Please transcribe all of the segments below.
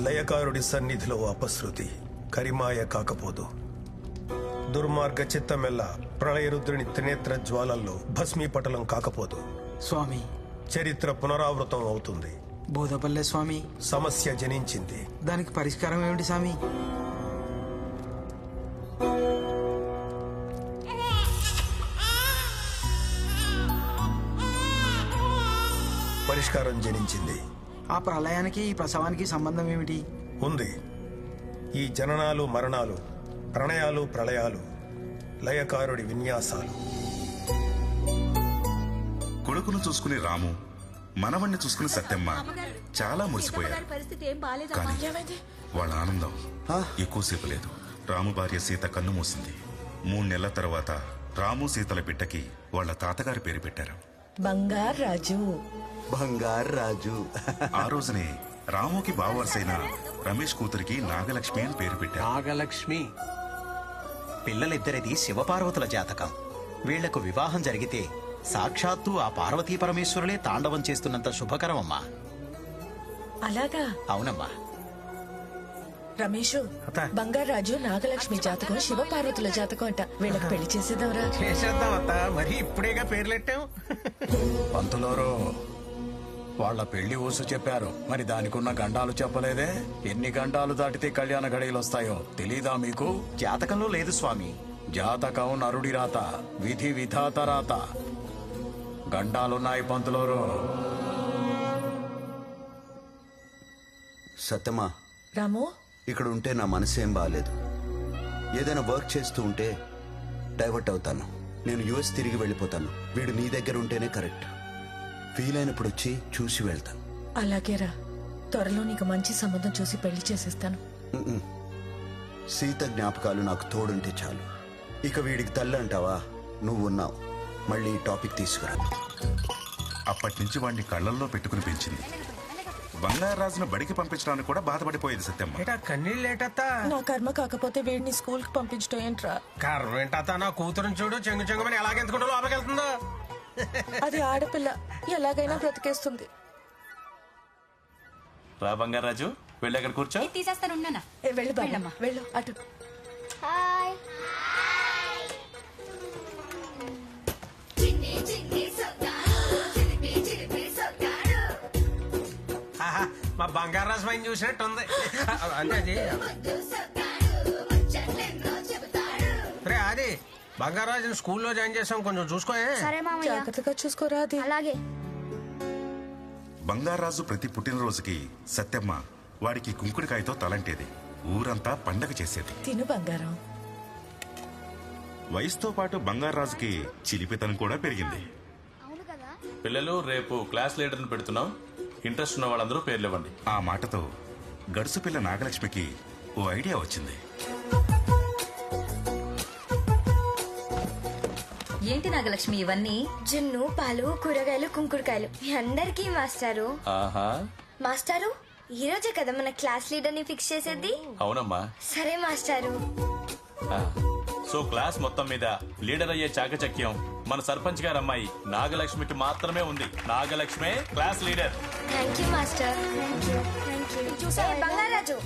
లయకారుడి సన్నిధిలో అపశృతి కరిమాయ కాకపోదు. దుర్మార్గ చిత్తమెల్ల ప్రళయరుద్రుని త్రినేత్ర జ్వాలల్లో భస్మీపటలం కాకపోదు. స్వామి, చరిత్ర పునరావృతం అవుతుంది. బోధపల్లె స్వామి, సమస్య జనించింది. దానికి పరిష్కారం ఏమిటి స్వామి? పరిష్కారం జనించింది. ఆ ప్రళయానికి ఈ ప్రసవానికి సంబంధం ఏమిటి? ఉంది. ఈ జననాలు మరణాలు, ప్రణయాలు ప్రళయాలు లయకారుడి విన్యాసాలు. కొడుకును చూసుకుని రాము, మనవణ్ణి చూసుకుని సత్యమ్మ చాలా మురిసిపోయారు. కానీ వాళ్ళ ఆనందం ఎక్కువసేపు లేదు. రాము భార్య సీత కన్ను మూసింది. 3 నెలల తర్వాత రాము సీతల బిడ్డకి వాళ్ళ తాతగారి పేరు పెట్టారు, బంగారాజు. బంగారాజు. ఆ రోజునే రాముకి బావవరసైన రమేష్ కూతురికి నాగలక్ష్మి అని పేరు పెట్టారు. నాగలక్ష్మి. పిల్లలిద్దరిది శివపార్వతుల జాతకం. వీళ్లకు వివాహం జరిగితే సాక్షాత్తు ఆ పార్వతీ పరమేశ్వరులే తాండవం చేస్తున్నంత శుభకరం అమ్మా. అలాగా? అవునమ్మా. రమేషు, బంగారాజు నాగలక్ష్మి జాతకం శివపార్వతుల జాతకం అంట. వీళ్ళకి పెళ్లి చేసేద్దాంరా. చేసేద్దాం అత్త, మరి ఇప్పుడేగా పేర్లెట్టాం. పంతులోరు వాళ్ళ పెళ్లి ఊసు చెప్పారు, మరి దానికున్న గండాలు చెప్పలేదే? ఎన్ని గండాలు దాటితే కళ్యాణ గడియలు వస్తాయో తెలీదా మీకు? జాతకంలో లేదు స్వామి. జాతకం నరుడి రాత, విధి విధాత రాత. గండాలున్నాయి పంతులోరు. సత్యమా, రాము, ఇక్కడ ఉంటే నా మనసేం బాగాలేదు. ఏదైనా వర్క్ చేస్తూ ఉంటే డైవర్ట్ అవుతాను. నేను యుఎస్ తిరిగి వెళ్ళిపోతాను. వీడు నీ దగ్గర ఉంటేనే కరెక్ట్. వీలైనప్పుడు వచ్చి చూసి వెళ్తాను. అలాగేరా. త్వరలో నీకు మంచి సంబంధం చూసి పెళ్లి చేసేస్తాను. సీత జ్ఞాపకాలు నాకు తోడుంటే చాలు. ఇక వీడికి తల్లి అంటావా? నువ్వు ఉన్నావు. మళ్ళీ టాపిక్ తీసుకురా. అప్పటి నుంచి వాడిని కళ్ళల్లో పెట్టుకుని పెంచింది. బంగారాజును బడికి పంపించడానికి కూడా బాధపడిపోయేది సత్యమ్మ. కన్నీళ్ళేటత్తా? నా కర్మ కాకపోతే వీడిని స్కూల్ కి పంపించడం ఏంట్రా? కర్మ ఏంటత్తా? నా కూతురుని చూడు, చెంగు చెంగుమని ఎలాగెందుకుంటూ లోపలికి వెళ్తుందో. అది ఆడపిల్ల, ఎలాగైనా బ్రతికేస్తుంది. రా బంగారాజు, వెళ్ళి అక్కడ కూర్చో. తీసేస్తాను. వెళ్ళు బాబు, వెళ్ళు అటు. హాయ్. మా బంగారాజు పైన చూసినట్టు ఉంది. అంటే అది రే, అది బంగారాజుని స్కూల్లో జాయిన్ చేసాం, కొంచెం చూసుకోయే. జాగ్రత్తగా చూసుకోరా. అది అలాగే. బంగారాజు ప్రతి పుట్టినరోజుకి సత్యమ్మ వాడికి కుంకుడికాయతో తలంటేది. ఊరంతా పండగ చేసేది. తిను బంగారం. వయసుతో పాటు బంగారాజుకి చిలిపితనం కూడా పెరిగింది. పిల్లలు, రేపు క్లాస్ లీడర్ని పెడుతున్నాం. ఇంట్రెస్ట్ ఉన్న వాళ్ళందరూ పేర్లు ఇవ్వండి. ఆ మాటతో గడుసు పిల్ల నాగలక్ష్మికి ఓ ఐడియా వచ్చింది. ఏంటి నాగలక్ష్మి ఇవన్నీ? జున్ను, పాలు, కూరగాయలు, కుంకుడుకాయలు. మీ అందరికీ మాస్టారు. ఆహా. మాస్టారు, ఈ రోజే కదా మన క్లాస్ లీడర్ ని ఫిక్స్ చేసేది. అవునమ్మా. సరే మాస్టారు. సో క్లాస్ మొత్తం మీద లీడర్ అయ్యే చాకచక్యం మన సర్పంచ్ గారు అమ్మాయి నాగలక్ష్మికి మాత్రమే ఉంది. నాగలక్ష్మే class leader. Thank you master. చూసావా బంగారాజు,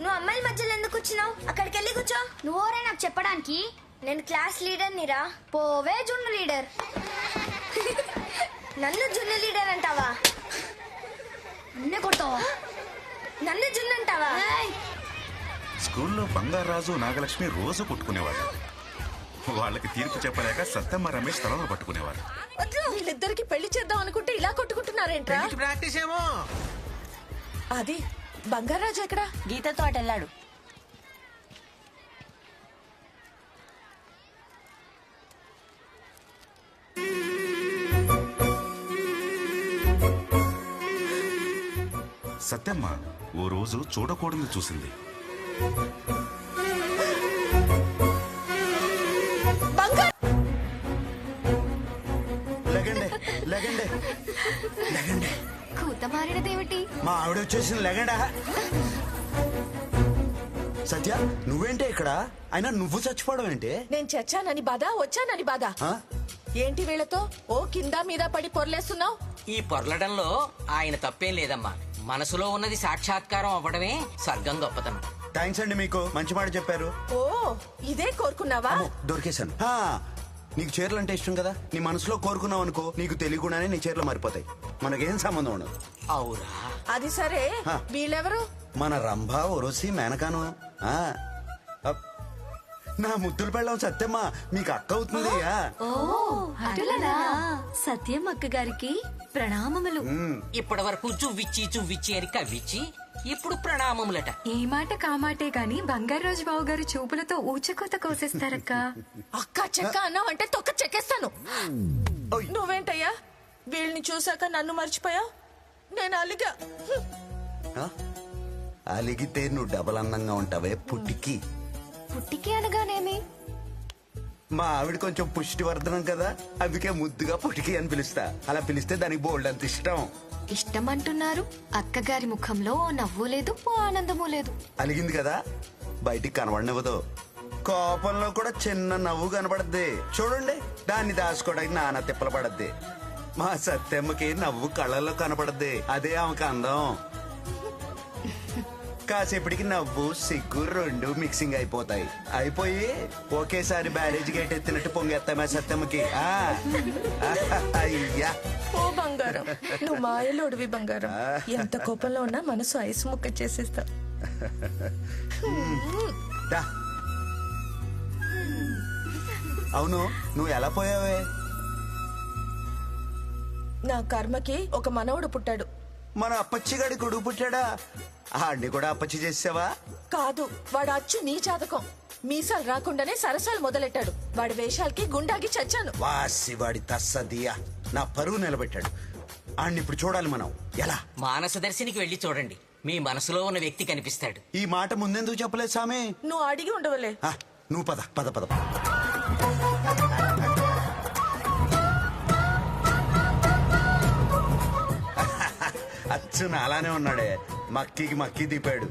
నువ్వు అమ్మాయిల మధ్యలో ఎందుకు కూర్చున్నావు? అక్కడికి వెళ్ళి కూర్చో. నువ్వోరే నాకు చెప్పడానికి? నేను క్లాస్ లీడర్ నిరా. పోవే జున్ను లీడర్. నన్ను జున్ను లీడర్ అంటావా? నిన్నే కొడతావా? నన్ను జున్ను అంటావా? స్కూల్లో బంగారాజు నాగలక్ష్మి రోజు కొట్టుకునేవాడు. వాళ్ళకి తీర్పు చెప్పలేక సత్యమ్మ రమేష్ తలలో పట్టుకునేవారు. వీళ్ళిద్దరికి పెళ్లి చేద్దాం అనుకుంటే ఇలా కొట్టుకుంటున్నారేంట్రా? ప్రాక్టీస్ ఏమో. అది బంగారాజు ఎక్కడా? గీతతో అటు వెళ్ళాడు. సత్యమ్మ ఓ రోజు చూడకూడదు చూసింది. కూత మారినదేమిటి? మా ఆవిడ వచ్చేసింది. లెగండా. సత్య, నువ్వేంటే ఇక్కడ? అయినా నువ్వు చచ్చిపోవడం ఏంటి? నేను చచ్చానని బాధ, వచ్చానని బాధ. ఏంటి వీళ్ళతో ఓ కింద మీద పడి పొరలేస్తున్నావు? ఈ పొరలడంలో ఆయన తప్పేం లేదమ్మా. మనసులో ఉన్నది సాక్షాత్కారం అవ్వడమే స్వర్గం గొప్పతనం. థ్యాంక్స్ అండి, మీకు మంచి మాట చెప్పారు. ఓ ఇదే కోరుకున్నావా? అమ్మో, దొరికేశాను. నీకు చీరలు అంటే ఇష్టం కదా, నీ మనసులో కోరుకున్నావు అనుకో, నీకు తెలియకుండానే నీ చీరలు మారిపోతాయి. మనకేం సంబంధం ఉండదు. అవురా? అది సరే, వీళ్ళెవరు? మన రంభ ఒరసి మేనకాను. నా ముద్దులు పెళ్ళం సత్యమ్మ, మీకు అక్క అవుతుంది. అటులనా సత్యం అక్క గారికి ప్రణామములు. ఇప్పటి వరకు చువ్విచ్చి అని కవ్విచ్చి ఇప్పుడు ప్రణామములట. ఏ మాట కామాటే గాని బంగారాజు బాబు గారి చూపులతో ఊచకోత కోసేస్తారక్క. అక్క చెక్క అన్నావు అంటే తొక్క చెక్కేస్తాను. నువ్వేంటయ్యా వీళ్ళని చూసాక నన్ను మర్చిపోయావు? నేను అలిగా. అలిగితే నువ్వు డబల్ అందంగా ఉంటావే పుట్టికి. పుట్టికి అనగానేమి? మా ఆవిడ కొంచెం పుష్టివర్ధనం కదా, అందుకే ముద్దుగా పుట్టికి అని పిలుస్తా. అలా పిలిస్తే దానికి బోల్డ్ అంత ఇష్టం. ఇష్టం అంటున్నారు, అక్కగారి ముఖంలో ఓ నవ్వు లేదు, ఓ ఆనందము లేదు. అలిగింది కదా, బయటికి కనబడనివ్వదు. కోపంలో కూడా చిన్న నవ్వు కనబడద్ది చూడండి, దాన్ని దాచుకోవడానికి నానా తిప్పలు పడద్ది. మా సత్యమ్మకి నవ్వు కళ్ళల్లో కనపడద్ది, అదే ఆమెకు అందం. కాసేపటికి నవ్వు సిగ్గు రెండు మిక్సింగ్ అయిపోతాయి. అయిపోయి ఒకేసారి బ్యారేజ్ గేట్ ఎత్తినట్టు పొంగెత్తామే సత్యమ్మకి. అయ్యా ఓ బంగారం, నువ్వు మాయలోడివి బంగారం. ఎంత కోపంలో ఉన్నా మనసు ఐసు ముక్క చేసేస్తా. అవును, నువ్వు ఎలా పోయావే? నా కర్మకి ఒక మనవడు పుట్టాడు. మన అప్పచ్చిగాడి కొడుకు పుట్టాడా? ఆడిని కూడా అప్పచ్చి చేసావా? కాదు, వాడు అచ్చు నీ జాతకం. మీసాలు రాకుండానే సరసాలు మొదలెట్టాడు. వాడి వేషాలకి గుండాగి చచ్చాను. వాసి వాడి తస్సదియా నా పరువు నిలబెట్టాడు. ఆడిని ఇప్పుడు చూడాలి మనం. ఎలా? మానసదర్శినికి వెళ్లి చూడండి, మీ మనసులో ఉన్న వ్యక్తి కనిపిస్తాడు. ఈ మాట ముందెందుకు చెప్పలేదు సామి? నువ్వు అడిగి ఉండవలే. నువ్వు పద పద పద. అచ్చు నాలానే ఉన్నాడే, మక్కికి మక్కి దిపాడు.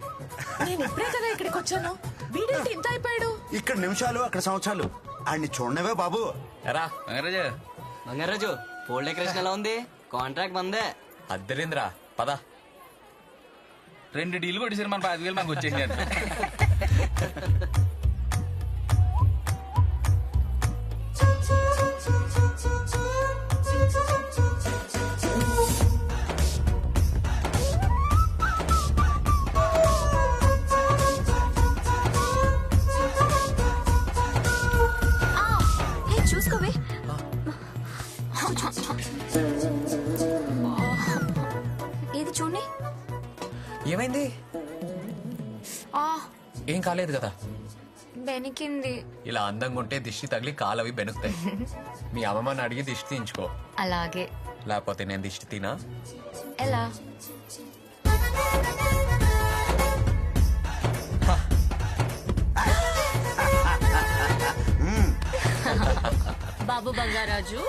నేను ఇప్పుడే కదా ఇక్కడికి వచ్చాను, వీడేంటి ఇంత అయిపోయాడు? ఇక్కడ నిమిషాలు అక్కడ సంవత్సరాలు. ఆడిని చూడనవే బాబు. ఎరా బంగారాజు, పోల్ డెకరేషన్ ఎలా ఉంది? కాంట్రాక్ట్ మందే. అద్దరింద్రా, పద. 2 డీల్ కొట్టేసారు, మన 5,000 మనకు వచ్చేసి. చూసుకోవే. ఏది చూడండి. ఏమైంది? ఏం కాలేదు కదా? బెనికింది. ఇలా అందంగా ఉంటే దిష్టి తగిలి కాలవి బెనుకుతాయి. మీ అమ్మమ్మని అడిగి దిష్టి తీయించుకో. అలాగే. లేకపోతే నేను దిష్టి తినా? ఎలా? బాబు బంగారాజు,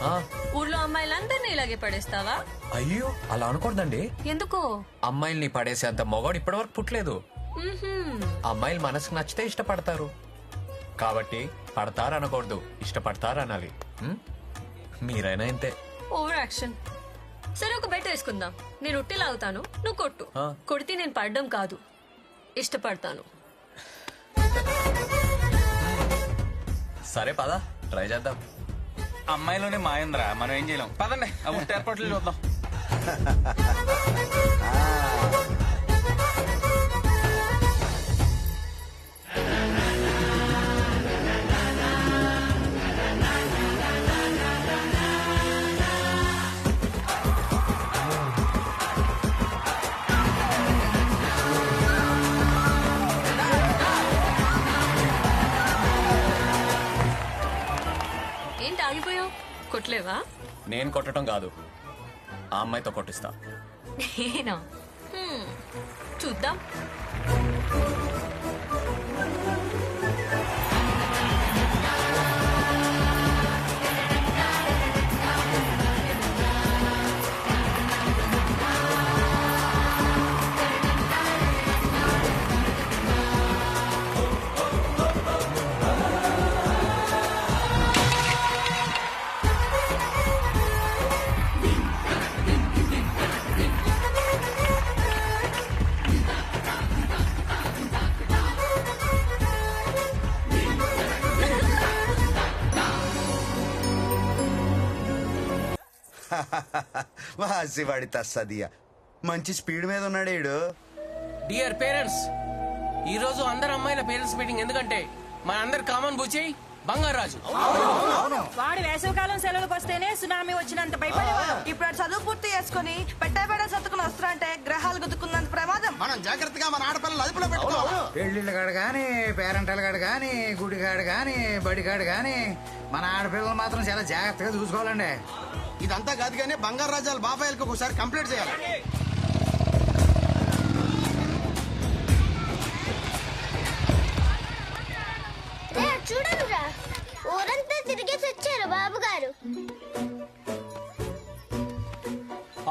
ఊర్లో అమ్మాయిలందరినీ ఇలాగే పడేస్తావా? అయ్యో, అలా అనకూడదండి. ఎందుకో? అమ్మాయిల్ని పడేసేంత మొగాడు ఇప్పటివరకు పుట్టలేదు. అమ్మాయిలు మనసుకు నచ్చితే ఇష్టపడతారు, కాబట్టి పడతారనకూడదు, ఇష్టపడతారనాలి. మీరైనా ఇంతే. Over action. సరే, ఒక బెట్ వేసుకుందాం. నేను ఉట్టి లాగుతాను, నువ్వు కొట్టు. కొడితే నేను పడడం కాదు, ఇష్టపడతాను. సరే పద, ట్రై చేద్దాం. అమ్మాయిలోనే మాయంద్రా, మనం ఏం చేయలేం. పదండి, ఆ ఉట్టి ఏర్పాట్లు చూద్దాం. ఏంటి ఆగిపోయావు? కొట్టలేవా? నేను కొట్టడం కాదు, ఆ అమ్మాయితో కొట్టిస్తా. నేనా? చూద్దాం. వాసివాడి తస్సదియా మంచి స్పీడ్ మీద ఉన్నాడు ఈడు. డియర్ పేరెంట్స్, ఈ రోజు అందరు అమ్మాయిల పేరెంట్స్ మీటింగ్. ఎందుకంటే మన అందరు కామన్ బుచ్చి బంగారాజు. వాడు వేసవికాలం సెలవులకు వస్తేనే సునామీ వచ్చినంత భయపడేవాడు. ఇప్పుడు చదువు పూర్తి చేసుకుని పెట్టబెడ సత్తుకుని వస్తారంటే గ్రహాలు గుద్దుకున్నంత ప్రమాదం. మనం జాగ్రత్తగా మన ఆడపిల్లలు అదుపులో పెట్టుకోవాలి. పెళ్లిళ్ళ కాడు గాని, పేరెంటల కాడు గాని, గుడి కాడు గాని, బడి కాడు గాని మన ఆడపిల్లలు మాత్రం చాలా జాగ్రత్తగా చూసుకోవాలండి. ఇదంతా కాదు కానీ బంగారాజాల బాబాయిలకు ఒకసారి కంప్లీట్ చేయాలి. చూడనురా, ఊరంతా తిరిగేసి వచ్చారు బాబు గారు.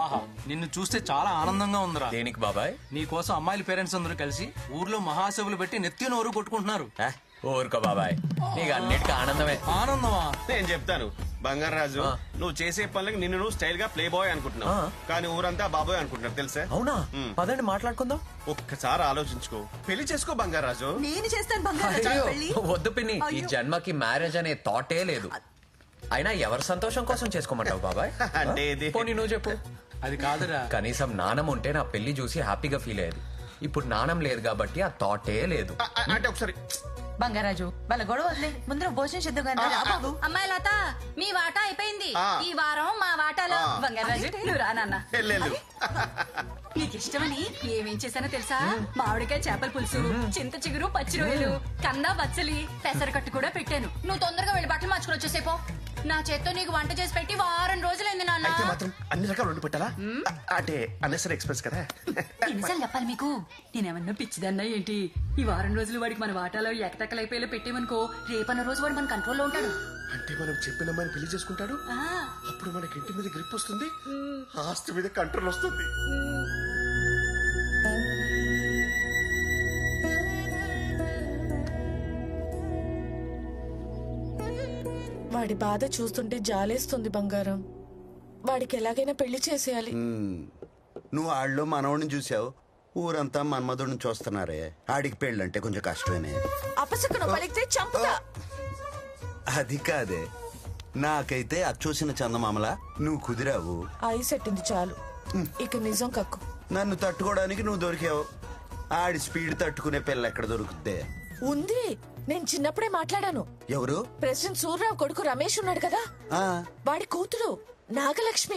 ఆహా, నిన్ను చూస్తే చాలా ఆనందంగా ఉందిరా. దేనికి బాబాయ్? నీ కోసం అమ్మాయిల పేరెంట్స్ అందరూ కలిసి ఊర్లో మహాసభలు పెట్టి నెత్తి నోరు కొట్టుకుంటున్నారు. ఊరుకో బాబాయ్, నీకు అన్నిటికీ ఆనందమే. ఆనందమా? నేను చెప్తాను బంగారాజు, నువ్వు చేసే పనులకి నిన్ను నువ్వు స్టైల్ గా ప్లే బాయ్ అనుకుంటున్నావు, కానీ ఊరంతా బాబాయ్ అనుకుంటున్నారు తెలుసా? అవునా? పదండి మాట్లాడుకుందాం. ఒక్కసారి ఆలోచించుకో, పెళ్లి చేసుకో బంగారాజు. నేను చేస్తాను బంగారాజు పెళ్లి. వద్దు పిన్ని, ఈ జన్మకి మ్యారేజ్ అనే థాటే లేదు. అయినా ఎవరి సంతోషం కోసం చేసుకోమంటావు బాబాయ్? అంటే ఇది పోనీ నువ్వు చెప్పు. అది కాదురా. కనీసం నాణం ఉంటే నా పెళ్లి చూసి హ్యాపీగా ఫీల్ అయ్యేది. ఇప్పుడు నాణం లేదు కాబట్టి ఆ థాటే లేదు. అంటే ఒకసారి బంగారాజు వాళ్ళ గొడవ వదిలే, ముందర భోజనం చేద్దాం కానీ. అమ్మాయి లత, మీ వాటా అయిపోయింది. ఆ. ఈ వారం మా వాటాలో. బంగారాజు నువ్వు రా నాన్న. వెళ్ళు. నీకు ఇష్టమని ఏమేం చేశానో తెలుసా? మామిడికాయ చేపల పులుసు, చింత చిగురు, పచ్చి రొయ్యలు, కంద బచ్చలి, పెసరకట్టు కూడా పెట్టాను. నువ్వు తొందరగా వెళ్ళి బట్టలు మార్చుకుని వచ్చేసేపో. నా చేత్తో నీకు వంట చేసి పెట్టి వారం రోజులైంది నాన్న. అయితే మాత్రం అన్ని రకాలు వండి పెట్టాలా? అంటే అన్నెసరీ ఎక్స్ప్రెస్ కదా. ఎన్నిసార్లు చెప్పాలి మీకు? నేనేమన్నా పిచ్చిదన్నా ఏంటి? ఈ వారం రోజులు వాడికి మన వాటాలో ఎకటెక్కలైపోయేలా పెట్టేమనుకో, రేపన్న రోజు వాడు మన కంట్రోల్లో ఉంటాడు. అంటే మనం చెప్పిన అమ్మాయిని పెళ్లి చేసుకుంటాడు, అప్పుడు మనకి ఇంటి మీద గ్రిప్ వస్తుంది, ఆస్తి మీద కంట్రోల్ వస్తుంది. వాడి బాధ చూస్తుంటే జాలేస్తుంది బంగారం. వాడికి ఎలాగైనా పెళ్లి చేసేయాలి. నువ్వు ఆళ్ళలో మనవడిని చూసావు, ఊరంతా మన్మధుడిని చూస్తున్నారే. ఆడికి పెళ్ళంటే కొంచెం కష్టమేనే. అపశకునం పలికితే చంపుతా. అది కాదే, నాకైతే అచ్చూసిన చందమామలా నువ్వు కుదిరావు. ఐ సెట్టింది చాలు, ఇక నిజం కక్కు. నన్ను తట్టుకోవడానికి నువ్వు దొరికావు. ఆడి స్పీడ్ తట్టుకునే పిల్ల ఎక్కడ దొరుకుద్దే? ఉంది, నేను చిన్నప్పుడే మాట్లాడాను. ఎవరు? ప్రెసిడెంట్ సూర్యరావు కొడుకు రమేష్ ఉన్నాడు కదా, వాడి కూతురు నాగలక్ష్మి.